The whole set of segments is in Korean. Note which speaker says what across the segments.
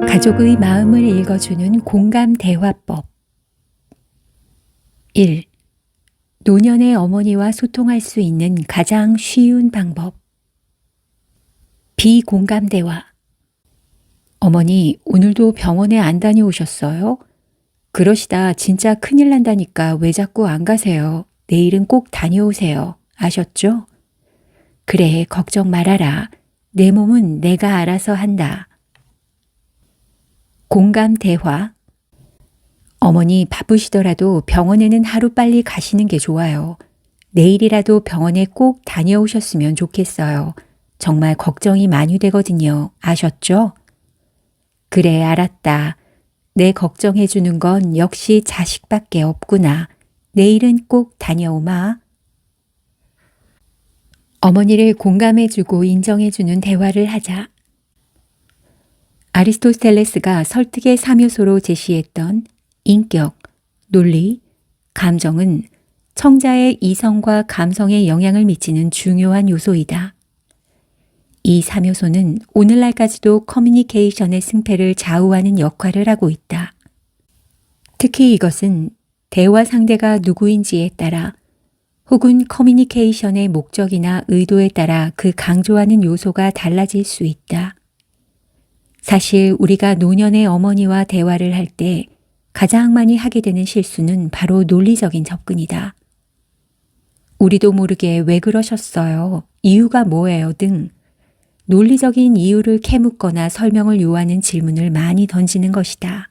Speaker 1: 가족의 마음을 읽어주는 공감 대화법. 1. 노년의 어머니와 소통할 수 있는 가장 쉬운 방법. 비공감 대화. 어머니, 오늘도 병원에 안 다녀오셨어요? 그러시다 진짜 큰일 난다니까 왜 자꾸 안 가세요? 내일은 꼭 다녀오세요. 아셨죠? 그래, 걱정 말아라. 내 몸은 내가 알아서 한다. 공감 대화. 어머니 바쁘시더라도 병원에는 하루빨리 가시는 게 좋아요. 내일이라도 병원에 꼭 다녀오셨으면 좋겠어요. 정말 걱정이 많이 되거든요. 아셨죠? 그래, 알았다. 내 걱정해 주는 건 역시 자식밖에 없구나. 내일은 꼭 다녀오마. 어머니를 공감해 주고 인정해 주는 대화를 하자. 아리스토텔레스가 설득의 3요소로 제시했던 인격, 논리, 감정은 청자의 이성과 감성에 영향을 미치는 중요한 요소이다. 이 3요소는 오늘날까지도 커뮤니케이션의 승패를 좌우하는 역할을 하고 있다. 특히 이것은 대화 상대가 누구인지에 따라 혹은 커뮤니케이션의 목적이나 의도에 따라 그 강조하는 요소가 달라질 수 있다. 사실 우리가 노년의 어머니와 대화를 할 때 가장 많이 하게 되는 실수는 바로 논리적인 접근이다. 우리도 모르게 왜 그러셨어요? 이유가 뭐예요? 등 논리적인 이유를 캐묻거나 설명을 요하는 질문을 많이 던지는 것이다.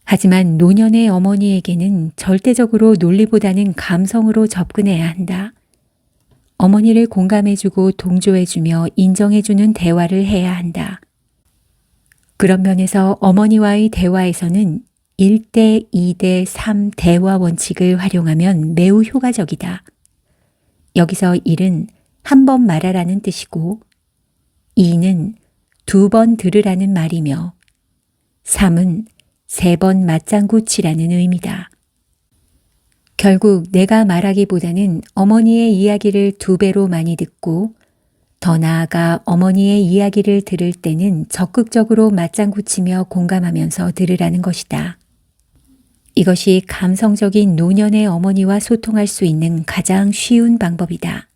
Speaker 1: 하지만 노년의 어머니에게는 절대적으로 논리보다는 감성으로 접근해야 한다. 어머니를 공감해주고 동조해주며 인정해주는 대화를 해야 한다. 그런 면에서 어머니와의 대화에서는 1대 2대 3 대화 원칙을 활용하면 매우 효과적이다. 여기서 1은 한 번 말하라는 뜻이고 2는 2번 들으라는 말이며 3은 3번 맞장구 치라는 의미다. 결국 내가 말하기보다는 어머니의 이야기를 2배로 많이 듣고 더 나아가 어머니의 이야기를 들을 때는 적극적으로 맞장구 치며 공감하면서 들으라는 것이다. 이것이 감성적인 노년의 어머니와 소통할 수 있는 가장 쉬운 방법이다.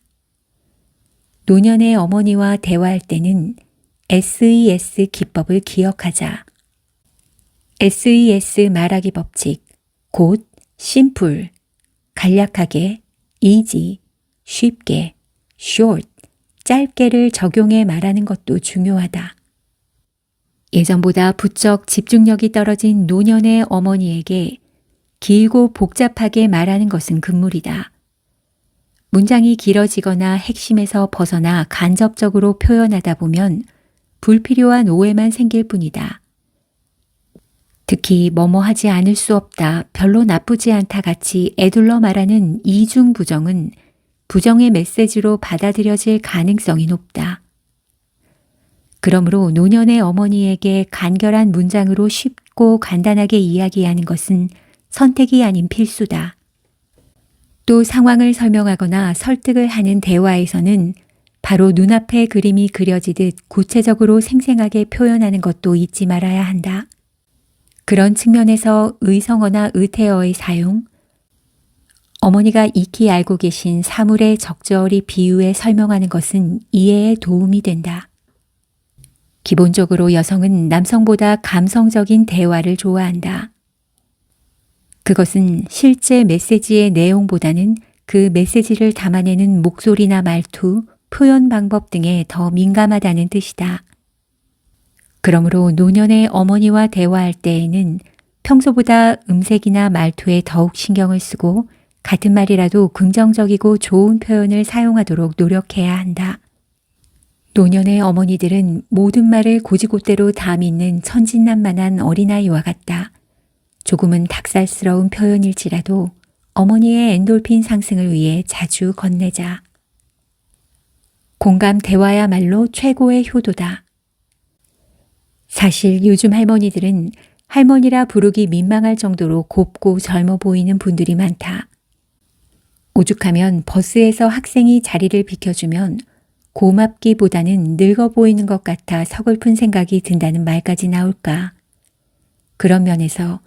Speaker 1: 노년의 어머니와 대화할 때는 SES 기법을 기억하자. SES 말하기 법칙, 곧 심플, 간략하게, easy, 쉽게, short, 짧게를 적용해 말하는 것도 중요하다. 예전보다 부쩍 집중력이 떨어진 노년의 어머니에게 길고 복잡하게 말하는 것은 금물이다. 문장이 길어지거나 핵심에서 벗어나 간접적으로 표현하다 보면 불필요한 오해만 생길 뿐이다. 특히 뭐뭐 하지 않을 수 없다, 별로 나쁘지 않다 같이 애둘러 말하는 이중 부정은 부정의 메시지로 받아들여질 가능성이 높다. 그러므로 노년의 어머니에게 간결한 문장으로 쉽고 간단하게 이야기하는 것은 선택이 아닌 필수다. 또 상황을 설명하거나 설득을 하는 대화에서는 바로 눈앞에 그림이 그려지듯 구체적으로 생생하게 표현하는 것도 잊지 말아야 한다. 그런 측면에서 의성어나 의태어의 사용, 어머니가 익히 알고 계신 사물에 적절히 비유해 설명하는 것은 이해에 도움이 된다. 기본적으로 여성은 남성보다 감성적인 대화를 좋아한다. 그것은 실제 메시지의 내용보다는 그 메시지를 담아내는 목소리나 말투, 표현 방법 등에 더 민감하다는 뜻이다. 그러므로 노년의 어머니와 대화할 때에는 평소보다 음색이나 말투에 더욱 신경을 쓰고 같은 말이라도 긍정적이고 좋은 표현을 사용하도록 노력해야 한다. 노년의 어머니들은 모든 말을 곧이곧대로 다 믿는 천진난만한 어린아이와 같다. 조금은 닭살스러운 표현일지라도 어머니의 엔돌핀 상승을 위해 자주 건네자. 공감 대화야말로 최고의 효도다. 사실 요즘 할머니들은 할머니라 부르기 민망할 정도로 곱고 젊어 보이는 분들이 많다. 오죽하면 버스에서 학생이 자리를 비켜주면 고맙기보다는 늙어 보이는 것 같아 서글픈 생각이 든다는 말까지 나올까. 그런 면에서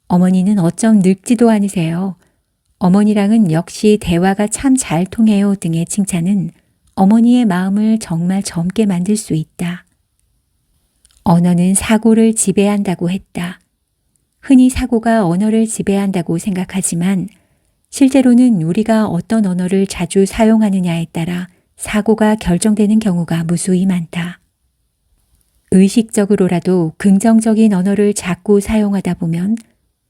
Speaker 1: 어머니는 어쩜 늙지도 않으세요. 어머니랑은 역시 대화가 참 잘 통해요 등의 칭찬은 어머니의 마음을 정말 젊게 만들 수 있다. 언어는 사고를 지배한다고 했다. 흔히 사고가 언어를 지배한다고 생각하지만 실제로는 우리가 어떤 언어를 자주 사용하느냐에 따라 사고가 결정되는 경우가 무수히 많다. 의식적으로라도 긍정적인 언어를 자꾸 사용하다 보면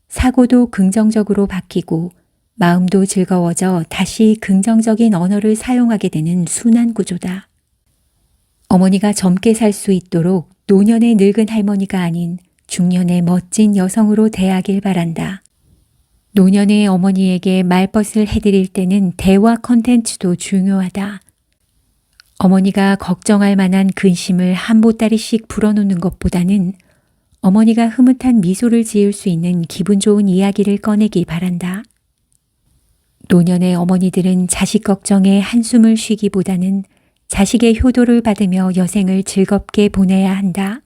Speaker 1: 사고도 긍정적으로 바뀌고 마음도 즐거워져 다시 긍정적인 언어를 사용하게 되는 순환 구조다. 어머니가 젊게 살 수 있도록 노년의 늙은 할머니가 아닌 중년의 멋진 여성으로 대하길 바란다. 노년의 어머니에게 말벗을 해드릴 때는 대화 컨텐츠도 중요하다. 어머니가 걱정할 만한 근심을 한 보따리씩 불어놓는 것보다는 어머니가 흐뭇한 미소를 지을 수 있는 기분 좋은 이야기를 꺼내기 바란다. 노년의 어머니들은 자식 걱정에 한숨을 쉬기보다는 자식의 효도를 받으며 여생을 즐겁게 보내야 한다.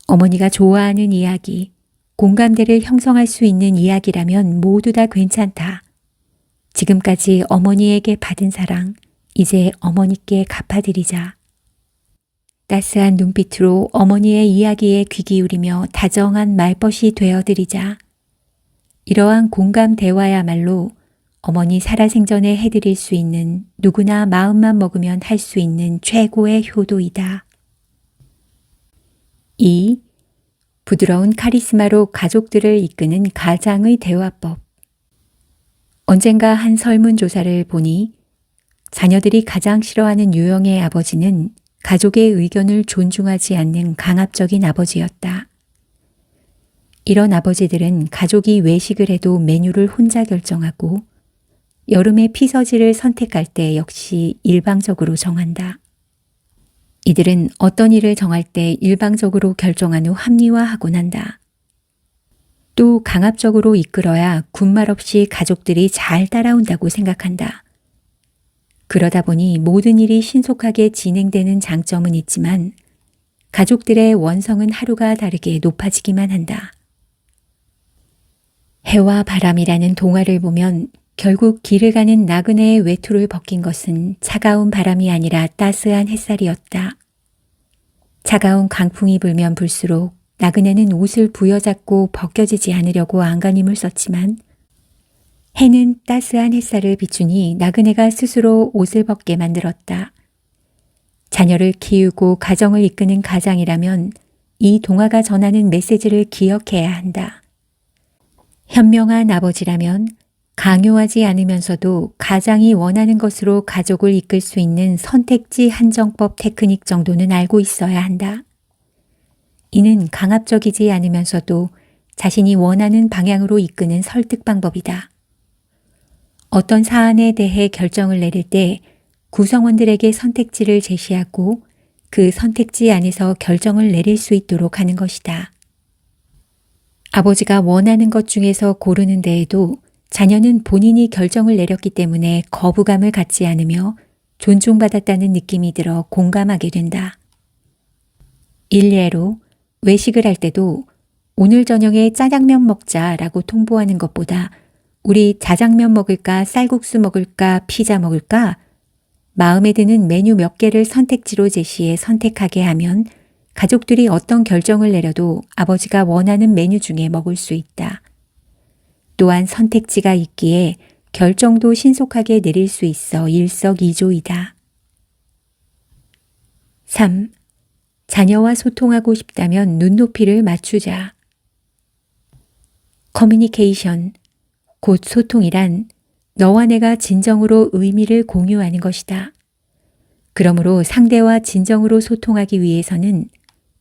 Speaker 1: 어머니가 좋아하는 이야기, 공감대를 형성할 수 있는 이야기라면 모두 다 괜찮다. 지금까지 어머니에게 받은 사랑, 이제 어머니께 갚아드리자. 따스한 눈빛으로 어머니의 이야기에 귀 기울이며 다정한 말벗이 되어드리자. 이러한 공감 대화야말로 어머니 살아생전에 해드릴 수 있는 누구나 마음만 먹으면 할 수 있는 최고의 효도이다. 2. 부드러운 카리스마로 가족들을 이끄는 가장의 대화법. 언젠가 한 설문조사를 보니 자녀들이 가장 싫어하는 유형의 아버지는 가족의 의견을 존중하지 않는 강압적인 아버지였다. 이런 아버지들은 가족이 외식을 해도 메뉴를 혼자 결정하고 여름에 피서지를 선택할 때 역시 일방적으로 정한다. 이들은 어떤 일을 정할 때 일방적으로 결정한 후 합리화하곤 한다. 또 강압적으로 이끌어야 군말 없이 가족들이 잘 따라온다고 생각한다. 그러다 보니 모든 일이 신속하게 진행되는 장점은 있지만 가족들의 원성은 하루가 다르게 높아지기만 한다. 해와 바람이라는 동화를 보면 결국 길을 가는 나그네의 외투를 벗긴 것은 차가운 바람이 아니라 따스한 햇살이었다. 차가운 강풍이 불면 불수록 나그네는 옷을 부여잡고 벗겨지지 않으려고 안간힘을 썼지만 해는 따스한 햇살을 비추니 나그네가 스스로 옷을 벗게 만들었다. 자녀를 키우고 가정을 이끄는 가장이라면 이 동화가 전하는 메시지를 기억해야 한다. 현명한 아버지라면 강요하지 않으면서도 가장이 원하는 것으로 가족을 이끌 수 있는 선택지 한정법 테크닉 정도는 알고 있어야 한다. 이는 강압적이지 않으면서도 자신이 원하는 방향으로 이끄는 설득 방법이다. 어떤 사안에 대해 결정을 내릴 때 구성원들에게 선택지를 제시하고 그 선택지 안에서 결정을 내릴 수 있도록 하는 것이다. 아버지가 원하는 것 중에서 고르는 데에도 자녀는 본인이 결정을 내렸기 때문에 거부감을 갖지 않으며 존중받았다는 느낌이 들어 공감하게 된다. 일례로 외식을 할 때도 오늘 저녁에 짜장면 먹자라고 통보하는 것보다 우리 자장면 먹을까, 쌀국수 먹을까, 피자 먹을까? 마음에 드는 메뉴 몇 개를 선택지로 제시해 선택하게 하면 가족들이 어떤 결정을 내려도 아버지가 원하는 메뉴 중에 먹을 수 있다. 또한 선택지가 있기에 결정도 신속하게 내릴 수 있어 일석이조이다. 3. 자녀와 소통하고 싶다면 눈높이를 맞추자. 커뮤니케이션, 곧 소통이란 너와 내가 진정으로 의미를 공유하는 것이다. 그러므로 상대와 진정으로 소통하기 위해서는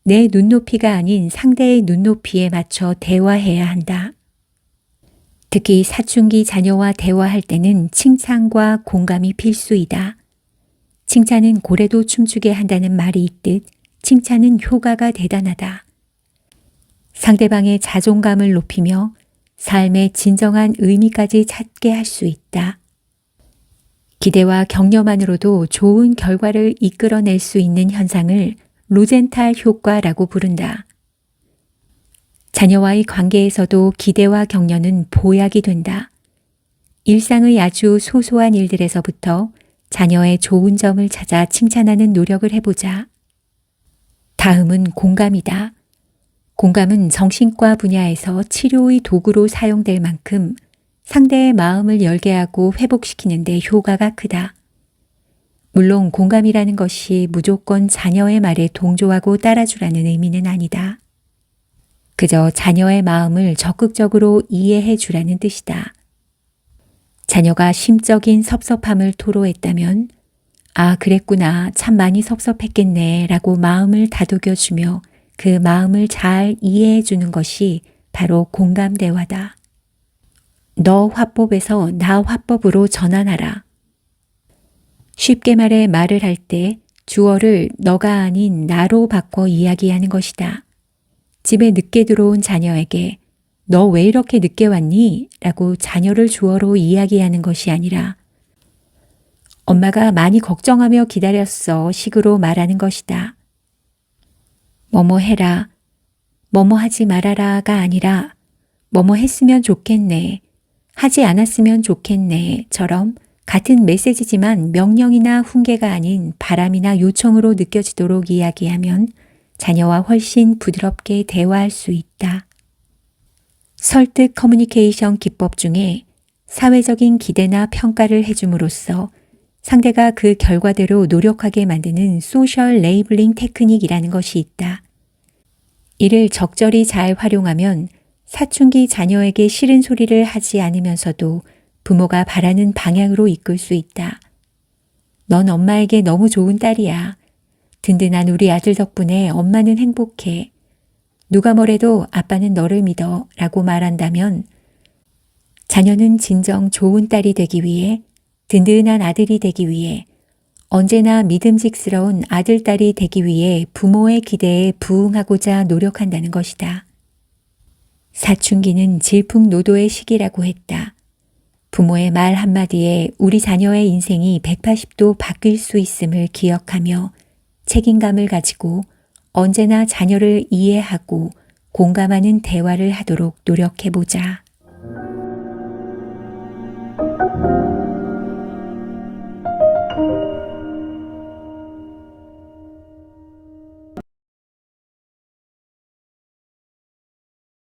Speaker 1: 내 눈높이가 아닌 상대의 눈높이에 맞춰 대화해야 한다. 특히 사춘기 자녀와 대화할 때는 칭찬과 공감이 필수이다. 칭찬은 고래도 춤추게 한다는 말이 있듯 칭찬은 효과가 대단하다. 상대방의 자존감을 높이며 삶의 진정한 의미까지 찾게 할 수 있다. 기대와 격려만으로도 좋은 결과를 이끌어낼 수 있는 현상을 로젠탈 효과라고 부른다. 자녀와의 관계에서도 기대와 격려는 보약이 된다. 일상의 아주 소소한 일들에서부터 자녀의 좋은 점을 찾아 칭찬하는 노력을 해보자. 다음은 공감이다. 공감은 정신과 분야에서 치료의 도구로 사용될 만큼 상대의 마음을 열게 하고 회복시키는 데 효과가 크다. 물론 공감이라는 것이 무조건 자녀의 말에 동조하고 따라주라는 의미는 아니다. 그저 자녀의 마음을 적극적으로 이해해 주라는 뜻이다. 자녀가 심적인 섭섭함을 토로했다면 아, 그랬구나. 참 많이 섭섭했겠네 라고 마음을 다독여주며 그 마음을 잘 이해해 주는 것이 바로 공감 대화다. 너 화법에서 나 화법으로 전환하라. 쉽게 말해 말을 할 때 주어를 너가 아닌 나로 바꿔 이야기하는 것이다. 집에 늦게 들어온 자녀에게 너 왜 이렇게 늦게 왔니? 라고 자녀를 주어로 이야기하는 것이 아니라 엄마가 많이 걱정하며 기다렸어 식으로 말하는 것이다. 뭐뭐 해라, 뭐뭐 하지 말아라가 아니라 뭐뭐 했으면 좋겠네, 하지 않았으면 좋겠네처럼 같은 메시지지만 명령이나 훈계가 아닌 바람이나 요청으로 느껴지도록 이야기하면 자녀와 훨씬 부드럽게 대화할 수 있다. 설득 커뮤니케이션 기법 중에 사회적인 기대나 평가를 해줌으로써 상대가 그 결과대로 노력하게 만드는 소셜 레이블링 테크닉이라는 것이 있다. 이를 적절히 잘 활용하면 사춘기 자녀에게 싫은 소리를 하지 않으면서도 부모가 바라는 방향으로 이끌 수 있다. 넌 엄마에게 너무 좋은 딸이야. 든든한 우리 아들 덕분에 엄마는 행복해. 누가 뭐래도 아빠는 너를 믿어 라고 말한다면 자녀는 진정 좋은 딸이 되기 위해 든든한 아들이 되기 위해 언제나 믿음직스러운 아들, 딸이 되기 위해 부모의 기대에 부응하고자 노력한다는 것이다. 사춘기는 질풍노도의 시기라고 했다. 부모의 말 한마디에 우리 자녀의 인생이 180도 바뀔 수 있음을 기억하며 책임감을 가지고 언제나 자녀를 이해하고 공감하는 대화를 하도록 노력해보자.